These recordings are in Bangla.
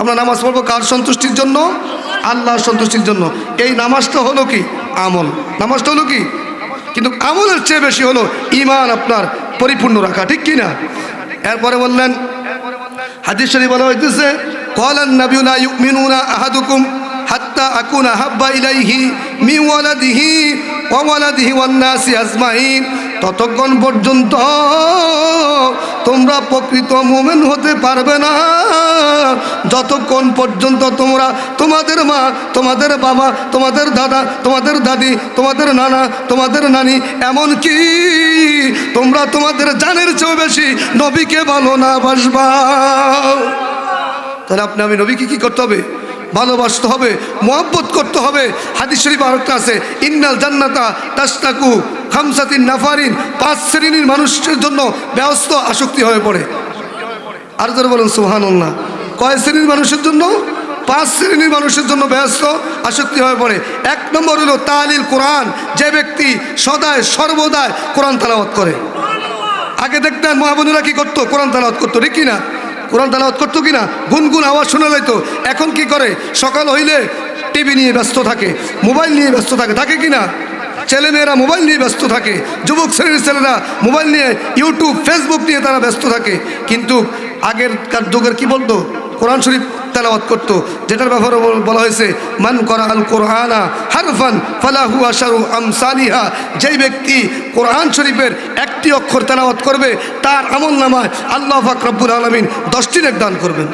আমরা নামাজ পড়বো কার সন্তুষ্টির জন্য? আল্লাহর সন্তুষ্টির জন্য। এই নামাজটা হলো কি? আমল। নামাজটা হলো কি? কিন্তু আমলের চেয়ে বেশি হলো ঈমান আপনার পরিপূর্ণ রাখা, ঠিক কি না? এরপরে বললেন, হাদিস শরীফ বলা হইতেছে, ক্বালান নাবিয়্যু লা ইউমিনুনা আহাদুকুম হাত্তা আকুনা হাব্বা ইলাইহি মিন ওয়ালাদিহি ওয়া ওয়ালাদিহি ওয়ান নাসি আজমাইন। ততক্ষণ পর্যন্ত তোমরা প্রকৃত মুমিন হতে পারবে না যতক্ষণ পর্যন্ত তোমরা তোমাদের মা, তোমাদের বাবা, তোমাদের দাদা, তোমাদের দাদি, তোমাদের নানা, তোমাদের নানি, এমনকি তোমরা তোমাদের জানের চেয়েও বেশি নবীকে ভালো না বাসবা। তাহলে আপনি আমি নবীকে কি করতে হবে? ভালোবাসতে হবে, মুহাব্বত করতে হবে। হাদিস শরীফ আরেকটা আছে, ইন্নাল জান্নাতা তাশতাকু খামসাতিন নাফারিন, 5 শ্রেণীর মানুষের জন্য ব্যস্ত আসক্তি হয়ে পড়ে। আর যারা বলেন সুবহানাল্লাহ। কয় শ্রেণীর মানুষের জন্য? 5 শ্রেণীর মানুষের জন্য ব্যস্ত আসক্তি হয়ে পড়ে। 1 নম্বর হলো তালিল কোরআন, যে ব্যক্তি সদায় সর্বদায় কোরআন তেলাওয়াত করে। আগে দেখতেন মা বোনেরা কি করতো? কোরআন তেলাওয়াত করতো, ঠিক কিনা? কোরআন তেলাওয়াত করতো কিনা? গুনগুন আওয়াজ শোনা যাইতো। এখন কি করে? সকাল হইলে টিভি নিয়ে ব্যস্ত থাকে, মোবাইল নিয়ে ব্যস্ত থাকে, থাকে কিনা? ছেলেমেয়েরা মোবাইল নিয়ে ব্যস্ত থাকে, যুবক শ্রেণীর ছেলেরা মোবাইল নিয়ে, ইউটিউব, ফেসবুক নিয়ে তারা ব্যস্ত থাকে। কিন্তু আগেরকার যুগের কি বলতো? কোরআন শরীফ তেলাওয়াত করতো, যেটার ব্যাপারে বলা হয়েছে মান করা আল কোরআনা হারফান ফালাহু আশারু আমসালিহা। যেই ব্যক্তি কোরআন শরীফের একটি অক্ষর তেলাওয়াত করবে তার আমল নামায় আল্লাহ পাক রব্বুল আলামিন 10টি নেক দান করবেন।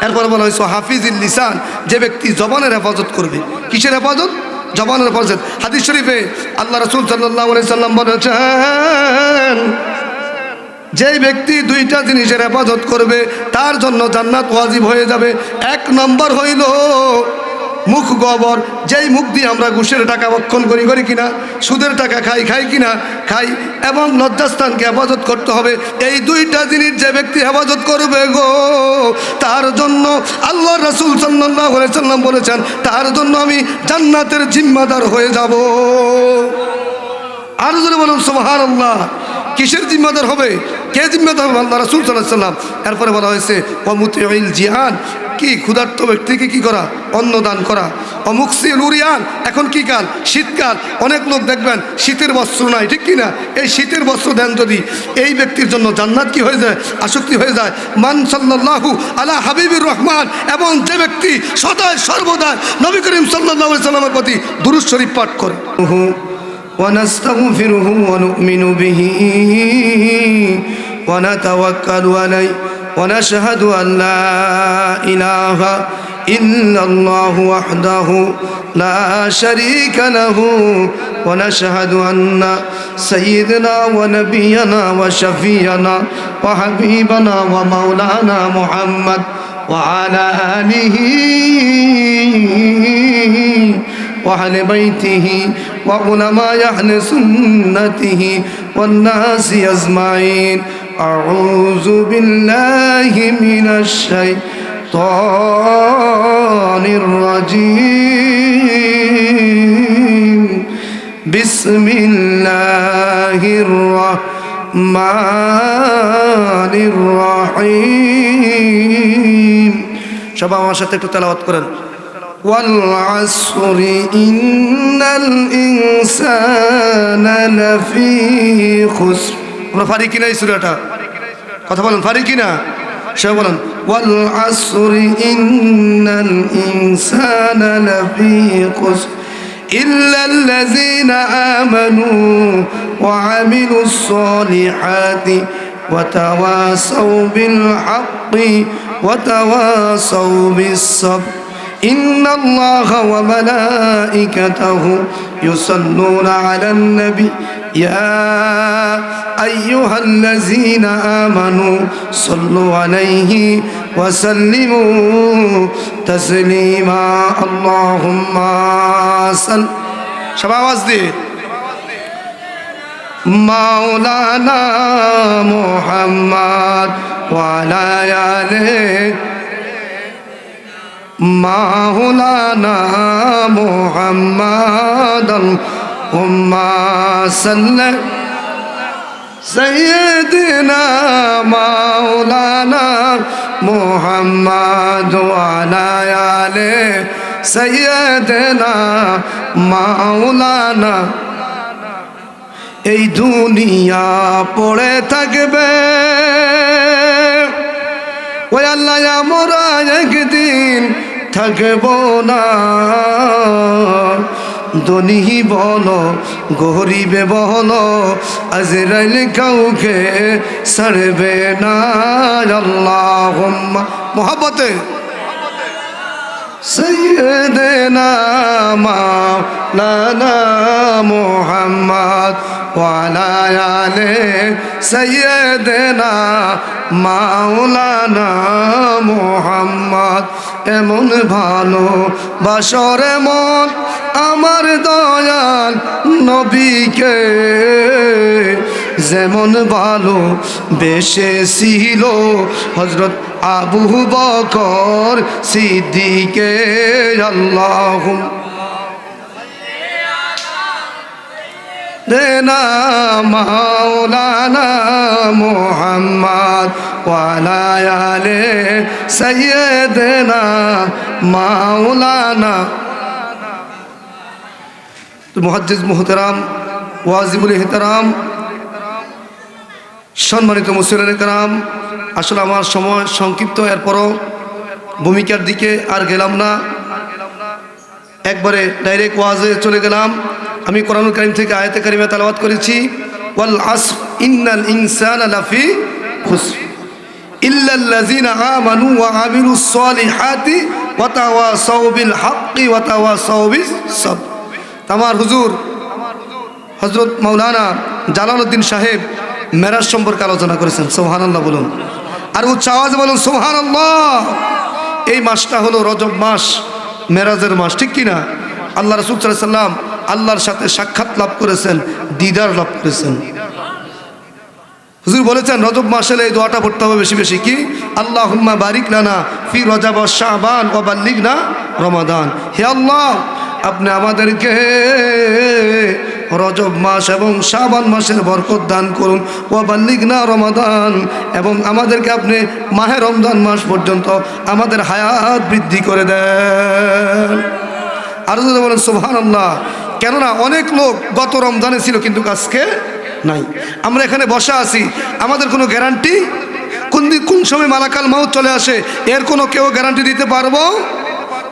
এরপরে বলা হয়েছে হাফিজুল লিসান, যে ব্যক্তি জবানের হেফাজত করবে। কিসের হেফাজত? জবানের হেফাজত। হাদিস শরীফে আল্লাহ রাসূল সাল্লাল্লাহু আলাইহি সাল্লাম বলেছেন, যেই ব্যক্তি 2টা জিনিসের হেফাজত করবে তার জন্য জান্নাত ওয়াজিব হয়ে যাবে। 1 নম্বর হইল মুখ গবর, যেই মুখ দিয়ে আমরা ঘুষের টাকা ভক্ষণ করি, করি কিনা? সুদের টাকা খাই, খাই কিনা? খাই। এবং লজ্জাস্থানকে হেফাজত করতে হবে। এই 2টা জিনিস যে ব্যক্তি হেফাজত করবে গো, তার জন্য আল্লাহ রাসূল সাল্লাল্লাহু আলাইহি সাল্লাম বলেছেন, তার জন্য আমি জান্নাতের জিম্মাদার হয়ে যাব। আর যদি বলুন সুবহানাল্লাহ। কিসের জিম্মাদার হবে? কে জিম্মাদার হবে? আল্লাহ রাসূল সাল্লাল্লাহু আলাইহি সাল্লাম। এরপরে বলা হয়েছে ওয়ামুতিউল জিয়ান, কি ক্ষুধার্ত ব্যক্তিকে কি করা? অন্ন দান করা। অমুকসিল উরিয়ান, এখন কি কাল? শীতকাল। অনেক লোক দেখবেন শীতের বস্ত্র নাই, ঠিক কিনা? এই শীতের বস্ত্র দেন যদি, এই ব্যক্তির জন্য জান্নাত কি হয়ে যায়? আসক্তি হয়ে যায়। মান সাল্লাল্লাহু আলা হাবিবির রহমান, এবং যে ব্যক্তি সদায় সর্বদাই নবী করিম সাল্লাল্লাহু আলাইহি সাল্লামের প্রতি দুরূদ শরীফ পাঠ করে। ونستغفره ونؤمن به ونتوكل عليه ونشهد أن لا إله إلا الله وحده لا شريك له ونشهد أن سيدنا ونبينا وشفيعنا وحبيبنا ومولانا محمد وعلى آله وأهل بيته وعلماء أهل سنته والناس أجمعين. أعوذ بالله من الشيطان الرجيم. بسم الله الرحمن الرحيم. সবাই আমার সাথে একটু তেলাওয়াত করেন। والعصر إن الإنسان لفي خسر. আমরা পারি কিনা এই সূরাটা? কথা বলেন, পারি কিনা? সবাই বলেন والعصر إن الإنسان لفي خسر إلا الذين آمنوا وعملوا الصالحات وتواصوا بالحق وتواصوا بالصبر. إن الله وملائكته يصلون على النبي يا أيها الذين آمنوا صلوا عليه وسلموا تسليما. اللهم صل شباب مولانا محمد وعلى آله مولانا محمد اللهم صل سيدنا مولانا মুহাম্মাদ ওয়া আলা আলি সাইয়্যিদিনা মাওলানা। এই দুনিয়া পড়ে থাকবে, ওই আল্লাহ আমরা একদিন থাকব না। ধনী বলো গরিবে বলো, আজরাইল কাউকে ছাড়বে না। আল্লাহুম্মা মুহাব্বতে সাইয়্যিদিনা মাওলানা মুহাম্মদ ওয়া আলা আলি সাইয়্যিদিনা মাওলানা মুহাম্মদ। এমন ভালো বাসর মন আমার দয়াল নবীকে, যেমন ভালো বেসেছিল হযরত আবু বকর সিদ্দিকে। আল্লাহুম্মা মাওলানা মুহাম্মদ ওয়া আলা আলি সাইয়্যিদিনা মাওলানা। মুহাদ্দিস মুহতারাম, ওয়াজিবুল ইহতারাম, সম্মানিত মুসলিম کرام, আসলে আমার সময় সংক্ষিপ্ত, এরপরও ভূমিকার দিকে আর গেলাম না, একবারে ডাইরেক্ট ওয়াজে চলে গেলাম। আমি কোরআনুল কারীম থেকে আয়াতে কারিমা তেলাওয়াত করেছি, ওয়াল আসর ইন্নাল ইনসানা লাফি খুসর ইল্লাল্লাযিনা আমানু ওয়া আমিলুস সলিহাতি ওয়া তাওয়াসাউ বিল হাক্কি ওয়া তাওয়াসাউ বিস সাবর। আমার হুজুর হযরত মাওলানা জালালউদ্দিন সাহেব মেরাজ সম্পর্কে আলোচনা করেছেন। সুবহানাল্লাহ বলুন, আর উচ্চ আওয়াজে বলুন সুবহানাল্লাহ। এই মাসটা হলো রজব মাস, মেরাজের মাস, ঠিক কি না? আল্লাহ রাসূল সাল্লাল্লাহু আলাইহি সাল্লাম আল্লাহর সাথে সাক্ষাৎ লাভ করেছেন, দিদার লাভ করেছেন। হুজুর বলেছেন রজব মাসে এই দোয়াটা পড়তে হবে বেশি বেশি, কি আল্লাহুম্মা বারিক লানা ফি রজব ওয়া শাবান ওয়া বাল্লিগনা রমাদান। হে আল্লাহ, আপনি আমাদেরকে রজব মাস এবং শাবান মাসের বরকত দান করুন, ওয়া বাল্লিগনা রমাদান, এবং আমাদেরকে আপনি মাহে রমজান মাস পর্যন্ত আমাদের হায়াত বৃদ্ধি করে দেন। আর যদি বলেন সুবহানাল্লাহ। কেননা অনেক লোক গত রমজানে ছিল কিন্তু আজকে নাই। আমরা এখানে বসা আছি, আমাদের কোনো গ্যারান্টি কোন সময় মালাকাল মাউত চলে আসে এর কোনো কেউ গ্যারান্টি দিতে পারবো?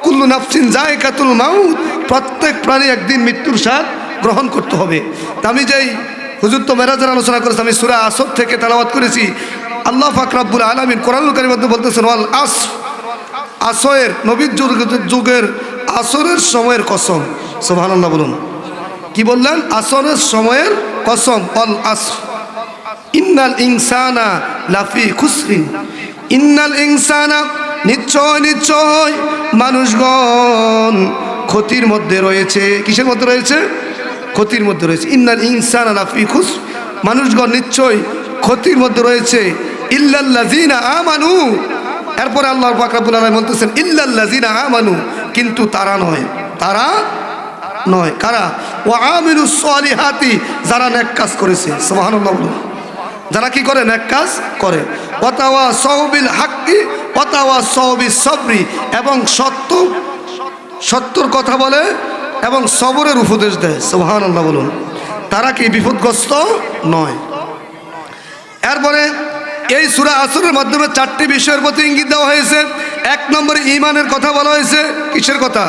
কুল্লু নাফসিন যায়কাতুল মাউত, প্রত্যেক প্রাণী একদিন মৃত্যুর স্বাদ গ্রহণ করতে হবে। তা আমি যেই হুজুর তো মেরাজের আলোচনা করেছি, আমি সূরা আসর থেকে তেলাওয়াত করেছি। আল্লাহ পাক রব্বুল আলামিন কোরআনুল কারীমের মধ্যে বলতেছেন ওয়াল আসর, আসরের নবীর যুগের আসরের সময়ের কসম। সুবহানাল্লাহ বলুন, কি বললেন? আসরের সময়ের কসম। ওয়াল আসর ইন্নাল ইনসানা লাফি খুসরিন, ইন্নাল ইনসানা, নিশ্চয় নিশ্চয় মানুষগণ ক্ষতির মধ্যে রয়েছে। কিসের মধ্যে রয়েছে? ক্ষতির মধ্যে রয়েছে। ইন্নাল ইনসানা লাফি খুসর, মানুষগণ নিশ্চয় ক্ষতির মধ্যে রয়েছে। ইল্লাল্লাযিনা আমানু, এরপরে আল্লাহ পাক রব্বুল আলামিন বলতেছেন ইল্লাল্লাযিনা আমানু, কিন্তু তারা নয়, তারা নয়। কারা? ওয়া আমিলুস সলিহাতি, যারা নেক কাজ করেছে। সুবহানাল্লাহ বলুন, যারা কি করে? নেক কাজ করে। ওয়া তাওয়াসাউ বিল হাক্কি ওয়া তাওয়াসাউ বিস সাবরি, এবং সত্যর কথা বলে এবং সবরের উপদেশ দেয়। সুবহানাল্লাহ বলুন, তারা কি বিপদগ্রস্ত নয়। এরপরে এই সূরা আসরের মাধ্যমে 4টি বিষয়ের প্রতি ইঙ্গিত দেওয়া হয়েছে। 1 নম্বরে ঈমানের কথা বলা হয়েছে। কিসের কথা?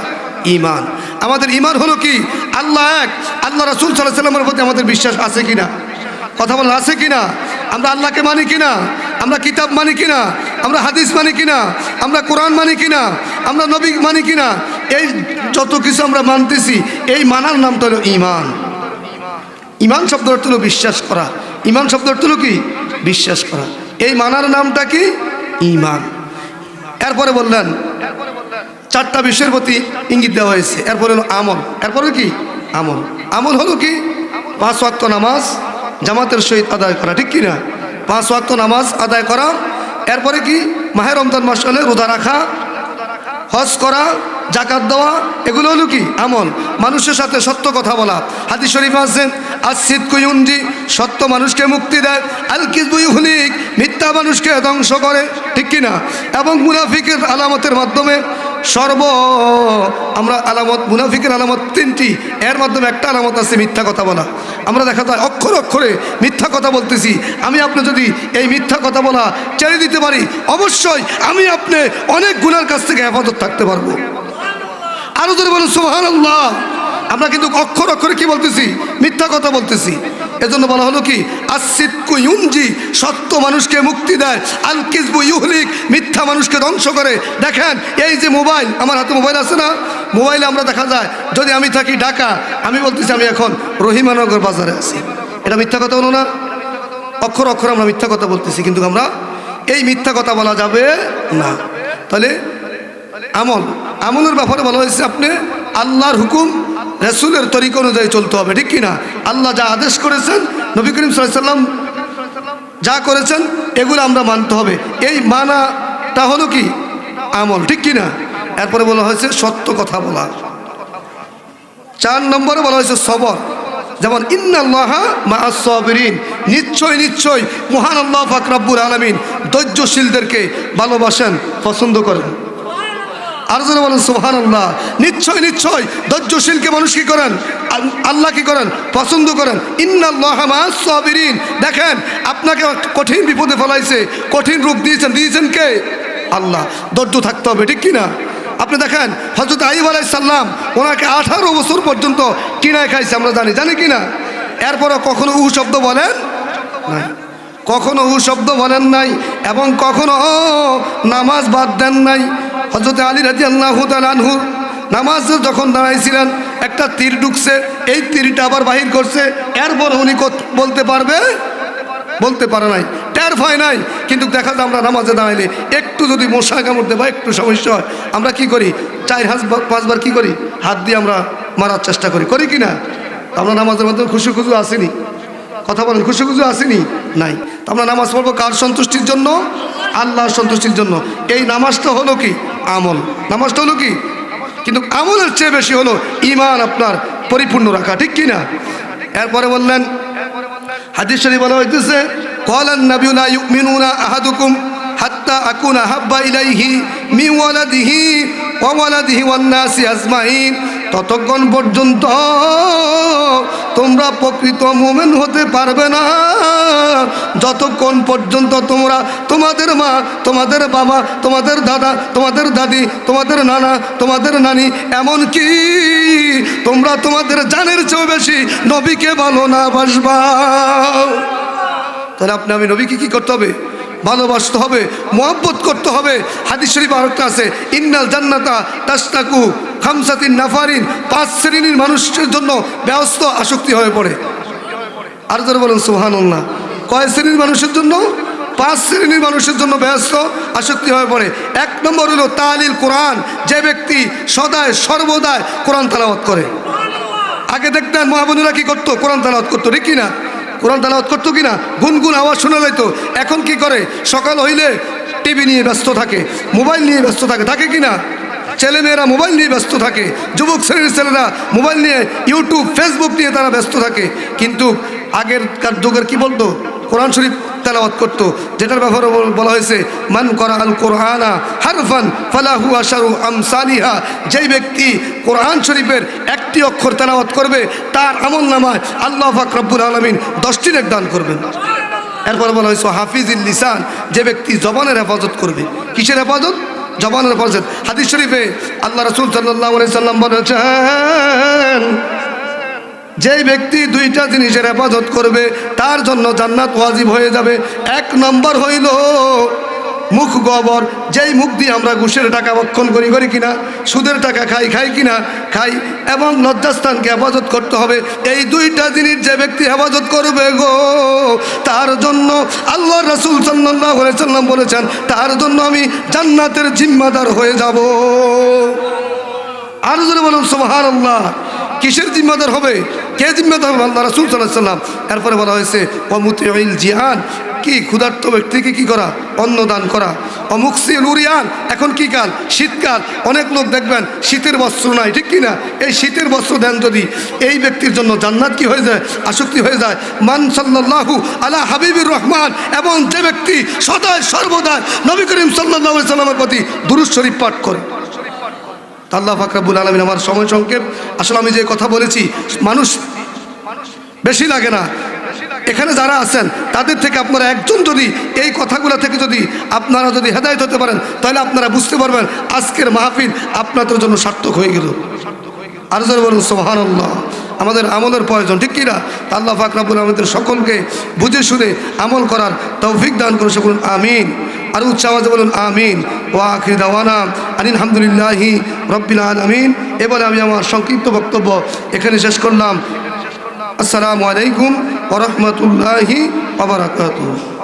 ঈমান। আমাদের ঈমান হলো কি? আল্লাহ এক, আল্লাহ রাসূল সাল্লাল্লাহু আলাইহি ওয়াসাল্লামের প্রতি আমাদের বিশ্বাস আছে কিনা? কথা বলেন, আছে কিনা? আমরা আল্লাহকে মানি কিনা? আমরা কিতাব মানি কিনা? আমরা হাদিস মানি কিনা? আমরা কোরআন মানি কিনা? আমরা নবী মানি কিনা? এই যত কিছু আমরা মানতেছি, এই মানার নামটা হলো ঈমান। ঈমান শব্দের অর্থ হলো বিশ্বাস করা। ঈমান শব্দের অর্থ হলো কি? বিশ্বাস করা। এই মানার নামটা কি? ঈমান। এরপরে বললেন 4টা বিষয়ের প্রতি ইঙ্গিত দেওয়া হয়েছে। এরপরে হলো আমল। এরপরে কি? আমল। আমল হলো কি? 5 ওয়াক্ত নামাজ জামাতের সহিত আদায় করা, ঠিক কিনা? 5 ওয়াক্ত নামাজ আদায় করা। এরপরে কি? মাহে রমজান মাস হলে রোজা রাখা। হজ করা, যাকাত দেওয়া, এগুলো হলো কি আমল। মানুষের সাথে সত্য কথা বলা। হাদিস শরীফ আছেন আসিদকু ইউনজি, সত্য মানুষকে মুক্তি দেয়, আল কিযবু ইউহলিক, মিথ্যা মানুষকে ধ্বংস করে, ঠিক কিনা। এবং মুনাফিকের আলামতের মাধ্যমে আমরা আলামত, মুনাফিকের আলামত তিনটি, এর মাধ্যমে একটা আলামত আছে মিথ্যা কথা বলা। আমরা দেখা যায় অক্ষর অক্ষরে মিথ্যা কথা বলতেছি। আমি আপনি যদি এই মিথ্যা কথা বলা ছেড়ে দিতে পারি, অবশ্যই আমি আপনি অনেক গুনার কাছ থেকে হেফাজত থাকতে পারবো। আরো যদি বলুন সুবহানাল্লাহ। আমরা কিন্তু অক্ষর অক্ষরে কি বলতেছি? মিথ্যা কথা বলতেছি। এজন্য বলা হলো কি আসিদকু ইউনজি, সত্য মানুষকে মুক্তি দেয়, আল কিযবু ইউহলিক, মিথ্যা মানুষকে ধ্বংস করে। দেখেন এই যে মোবাইল, আমার হাতে মোবাইল আছে না, মোবাইলে আমরা দেখা যায় যদি আমি থাকি ঢাকা, আমি বলতেছি আমি এখন রহিমানগর বাজারে আছি, এটা মিথ্যা কথা হলো না? অক্ষর অক্ষর আমরা মিথ্যা কথা বলতেছি, কিন্তু আমরা এই মিথ্যা কথা বলা যাবে না। তাহলে আমলের ব্যাপারে বলা হয়েছে আপনি আল্লাহর হুকুম রাসূলের তরিকা অনুযায়ী চলতে হবে, ঠিক কিনা। আল্লাহ যা আদেশ করেছেন, নবী করিম সাল্লাল্লাহু আলাইহি সাল্লাম যা করেছেন, এগুলো আমরা মানতে হবে। এই মানাটা হলো কি আমল, ঠিক কিনা। এরপরে বলা হয়েছে সত্য কথা বলা। 4 নম্বরে বলা হয়েছে সবর। যেমন ইন্নাল্লাহা মাআস সাবিরিন, নিশ্চয় নিশ্চয় মহান আল্লাহ পাক রব্বুল আলামিন ধৈর্যশীলদেরকে ভালোবাসেন, পছন্দ করেন। আর যারা বলেন সুবহানাল্লাহ। নিশ্চয় নিশ্চয় ধৈর্যশীলকে মানুষ কি করেন? আল্লাহ কি করেন? পছন্দ করেন। ইন্নাল্লাহা মাআস সাবিরিন। দেখেন আপনাকে কঠিন বিপদে ফেলাইছে, কঠিন রূপ দিয়েছেন কে? আল্লাহ। ধৈর্য থাকতে হবে, ঠিক কিনা। আপনি দেখেন হযরত আইয়ুব আলাইহিস সালাম, ওনাকে 18 বছর পর্যন্ত কিনায় খাইছে, আমরা জানি কিনা। এরপরে কখনো উ শব্দ বলেন নাই, কখনো উ শব্দ বলেন নাই, এবং কখনো নামাজ বাদ দেন নাই। হযরত আলী রাদিয়াল্লাহু তাআলা আনহু নামাজ যখন দাঁড়াইছিলেন, একটা তীর ঢুকছে, এই তীরটা আবার বাহির করছে, এরপর উনি বলতে পারে নাই, টের ভয় নাই। কিন্তু দেখা যায় আমরা নামাজে দাঁড়াইলে একটু যদি মশা কামড় দেয় বা একটু সমস্যা হয়, আমরা কি করি? 4-5 বার কি করি? হাত দিয়ে আমরা মারার চেষ্টা করি কিনা। আমরা নামাজের মধ্যে খুশি আসেনি, কথা বলেন, খুশি আসেনি নাই। তো আমরা নামাজ পড়বো কার সন্তুষ্টির জন্য? আল্লাহর সন্তুষ্টির জন্য। এই নামাজটা হলো কি আমল, নামাজটা হলো কি। কিন্তু আমলের চেয়ে বেশি হলো ঈমান আপনার পরিপূর্ণ রাখা, ঠিক কিনা। এরপরে বললেন হাদিস শরীফ বলা হইতেছে ক্বালান নাবিয়্যু লা ইউমিনুনা আহাদুকুম হাত্তা আকুনা হাব্বা ইলাইহি মিন ওয়ালাদিহি ওয়া ওয়ালাদিহি ওয়ান নাসি আজমাইন। ততক্ষণ পর্যন্ত তোমরা প্রকৃত মুমিন হতে পারবে না যতক্ষণ পর্যন্ত তোমরা তোমাদের মা, তোমাদের বাবা, তোমাদের দাদা, তোমাদের দাদি, তোমাদের নানা, তোমাদের নানি, এমন কি তোমরা তোমাদের জানের চেয়েও বেশি নবীকে ভালো না বাসবা। তাহলে আমি নবীকে কি করতে হবে? ভালোবাসতে হবে, মহব্বত করতে হবে। হাদিস শরীফ আরেকটা আছে ইন্নাল জান্নাতা তাশতাকু খামসাতিন নাফারিন, 5 শ্রেণীর মানুষের জন্য ব্যস্ত আসক্তি হয়ে পড়ে। আর যারা বলেন সুবহানাল্লাহ। কয় শ্রেণীর মানুষের জন্য? 5 শ্রেণীর মানুষের জন্য ব্যস্ত আসক্তি হয়ে পড়ে। 1 নম্বর হলো তালিল কোরআন, যে ব্যক্তি সদায় সর্বদাই কোরআন তেলাওয়াত করে। আগে দেখতেন মা বোনেরা কি করতো? কোরআন তেলাওয়াত করতো, ঠিক কিনা। কোরআন তেলাওয়াত করতো কিনা, গুনগুন আওয়াজ শোনা যাইতো। এখন কি করে? সকাল হইলে টিভি নিয়ে ব্যস্ত থাকে, মোবাইল নিয়ে ব্যস্ত থাকে কিনা। ছেলেমেয়েরা মোবাইল নিয়ে ব্যস্ত থাকে, যুবক শ্রেণীর ছেলেরা মোবাইল নিয়ে, ইউটিউব, ফেসবুক নিয়ে তারা ব্যস্ত থাকে। কিন্তু আগেরকার যুগের কি বলতো? কোরআন শরীফ তেলাওয়াত করতো, যেটার ব্যাপারে বলা হয়েছে মান করা আল কোরআনা হারফান ফালাহু আশারু আমসালিহা। যেই ব্যক্তি কোরআন শরীফের একটি অক্ষর তেলাওয়াত করবে, তার আমল নামায় আল্লাহ পাক রব্বুল আলামিন 10টি নেক দান করবেন। এরপর বলা হয়েছে হাফিজুল লিসান, যে ব্যক্তি জবানের হেফাজত করবে। কিসের হেফাজত? জবানের হেফাজত। হাদিস শরীফে আল্লাহ রাসূল সাল্লাল্লাহু আলাইহি সাল্লাম বলেছেন, যেই ব্যক্তি 2টা জিনিসের হেফাজত করবে তার জন্য জান্নাত ওয়াজিব হয়ে যাবে। 1 নম্বর হইল মুখ গবর, যেই মুখ দিয়ে আমরা ঘুষের টাকা ভক্ষণ করি কিনা, সুদের টাকা খাই কিনা, এবং লজ্জাস্থানকে হেফাজত করতে হবে। এই 2টা জিনিস যে ব্যক্তি হেফাজত করবে গো, তার জন্য আল্লাহ রাসূল সাল্লাল্লাহু আলাইহি সাল্লাম বলেছেন, তার জন্য আমি জান্নাতের জিম্মাদার হয়ে যাব। আর যদি বলুন সুবহানাল্লাহ। কিসের জিম্মাদার হবে? কে জিম্মাদার হবে? আল্লাহ রাসূল সাল্লাল্লাহু আলাইহি সাল্লাম। এরপরে বলা হয়েছে ওয়া মুতিউল জিহান, কি ক্ষুধার্ত ব্যক্তিকে কি করা, অন্ন দান করা। অমুকসিল উরিয়ান, এখন কি কাল, শীতকাল, অনেক লোক দেখবেন শীতের বস্ত্র নাই, ঠিক কি না? এই শীতের বস্ত্র দেন যদি, এই ব্যক্তির জন্য জান্নাত কি হয়ে যায়, আসক্তি হয়ে যায়। মান সাল্লাল্লাহু আলা হাবিবির রহমান, এবং যে ব্যক্তি সদায় সর্বদা নবী করিম সাল্লাল্লাহু আলাইহি সাল্লামের প্রতি দুরূদ শরীফ পাঠ করে। আল্লাহ পাক রব্বুল আলামিন, আমার সময় সংক্ষেপ, আসলে আমি যে কথা বলেছি মানুষ বেশি লাগে না, এখানে যারা আছেন তাদের থেকে আপনারা একজন যদি এই কথাগুলো থেকে যদি আপনারা যদি হেদায়েত হতে পারেন, তাহলে আপনারা বুঝতে পারবেন আজকের মাহফিল আপনাদের জন্য সার্থক হয়ে গেল। আর যারা বলুন সুবহানাল্লাহ। আমাদের আমলের প্রয়োজন, ঠিক কিনা? আল্লাহ পাক রব্বুল আলামিন আমাদের সকলকে বুঝে শুনে আমল করার তৌফিক দান করে সকল আমিন। আর উচ্চ আওয়াজে বলুন আমিন। ওয়া আখির দাওয়ানা আলহামদুলিল্লাহি রাব্বিল আলামিন। এবারে আমি আমার সংক্ষিপ্ত বক্তব্য এখানে শেষ করলাম। আসসালামু আলাইকুম ওয়া রাহমাতুল্লাহি ওয়া বারাকাতুহু।